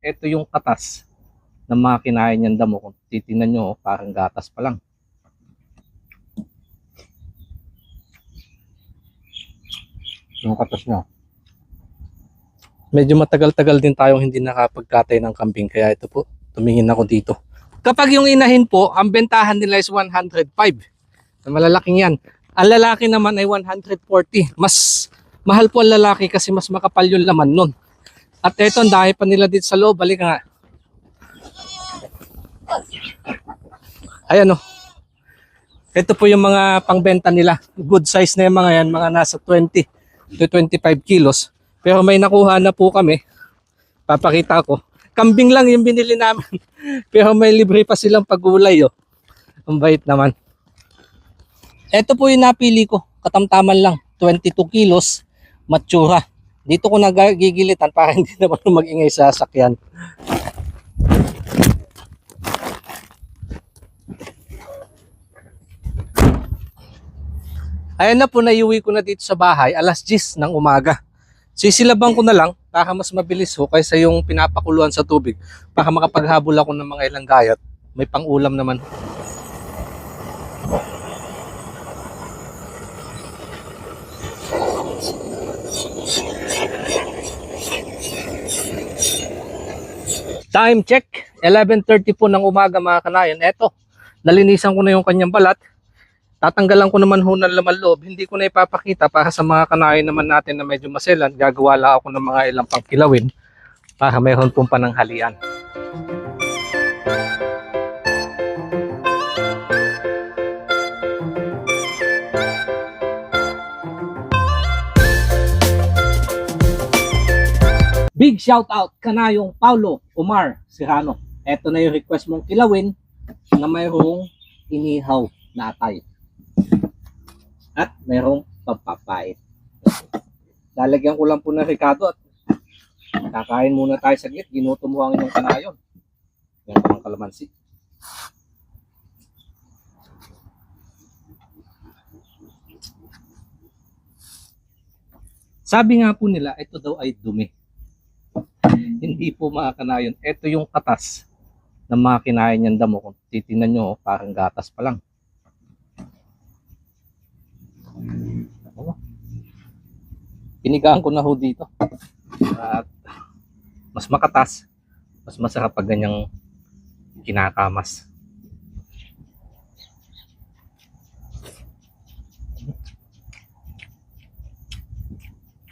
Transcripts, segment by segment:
ito yung katas ng mga kinain niyang damo. Kung titingnan nyo, parang gatas pa lang. Yung katas niya. Medyo matagal-tagal din tayong hindi nakapagkatay ng kambing, kaya ito po, tumingin ako dito. Kapag yung inahin po, ang bentahan nila is 105. Malalaking yan. Ang lalaki naman ay 140. Mas mahal po ang lalaki kasi mas makapal yung laman nun. At eto, ang dami pa nila dito sa loob. Balik nga. Ayan o. Ito po yung mga pangbenta nila. Good size na yung mga yan. Mga nasa 20 to 25 kilos. Pero may nakuha na po kami. Papakita ko. Kambing lang yung binili namin. Pero may libre pa silang pagulay. Oh. Ang bait naman. Ito po yung napili ko. Katamtaman lang. 22 kilos. Matsura. Dito ko nagigilitan para hindi naman mag-ingay sa sasakyan. Ayan na po, naiuwi ko na dito sa bahay. Alas 10 ng umaga. Sisilabang ko na lang para mas mabilis ho kaysa yung pinapakuluan sa tubig. Para makapaghabol ako ng mga ilang gayat. May pang-ulam naman. Time check, 11:30 po ng umaga mga kanayan. Eto, nalinisan ko na yung kanyang balat. Tatanggalan ko naman ho ng laman loob. Hindi ko na ipapakita para sa mga kanayan naman natin na medyo maselan. Gagawa lang ako ng mga ilang pangkilawin para mayroon pong pananghalian. Big shout out kanayong Paulo Omar Serrano. Ito na yung request mong kilawin na mayroong inihaw na atay. At mayroong pampapait. Lalagyan ko lang po ng Ricardo at kakain muna tayo saglit. Ginuto mo ang inyong kanayon. Yan po ang kalamansi. Sabi nga po nila, ito daw ay dumi. Hindi po mga kanayon. Ito yung katas ng mga kinain niyang damo. Kung titingnan nyo, parang gatas pa lang. Pinigaan ko na ho dito. At mas makatas, mas masarap pag ganyang kinakamas.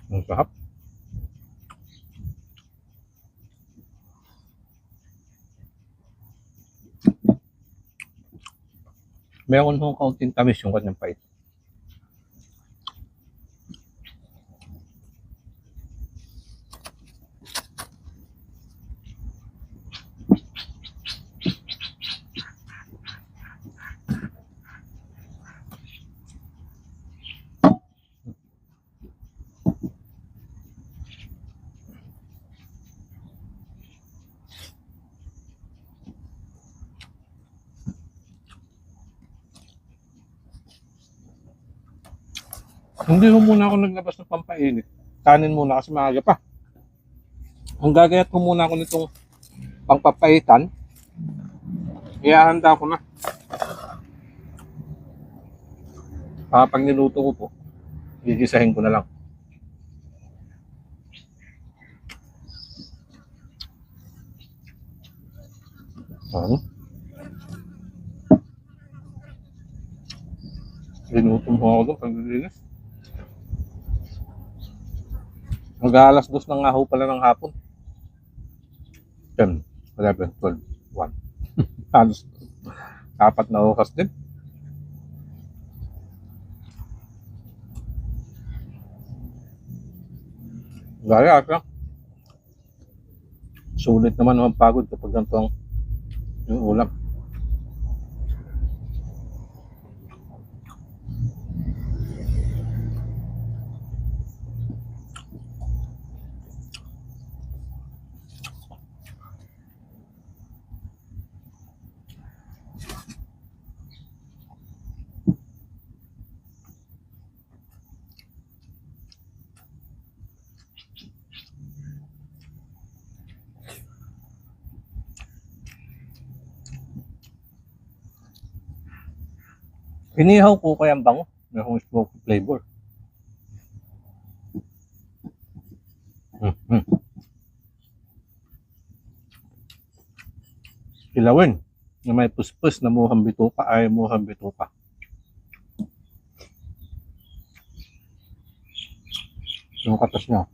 Ang sarap. Meron hong kaunting tamis yung kanyang pait. Hindi ho muna ako naglabas ng pampainit. Kanin muna kasi maaga pa. Ang gagayat ko muna ako nitong pangpapaitan. Ihahanda ko na. Para pag niluto ko po, gigisahin ko na lang. Ano? Ginutom ko ako doon pag nilinis. Mag-aalas 2 na nga ho pala ng hapon. 10, 11, 12, 1. Halos 4 na oras din. Gaya ka. Sulit naman ang pagod kapag ganito ang yung ulam. Inihaw ko kaya ang bango. Merong smoky flavor. Kilawin na may puspus na mukhang bituka ay mukhang bituka. Yung katas niya.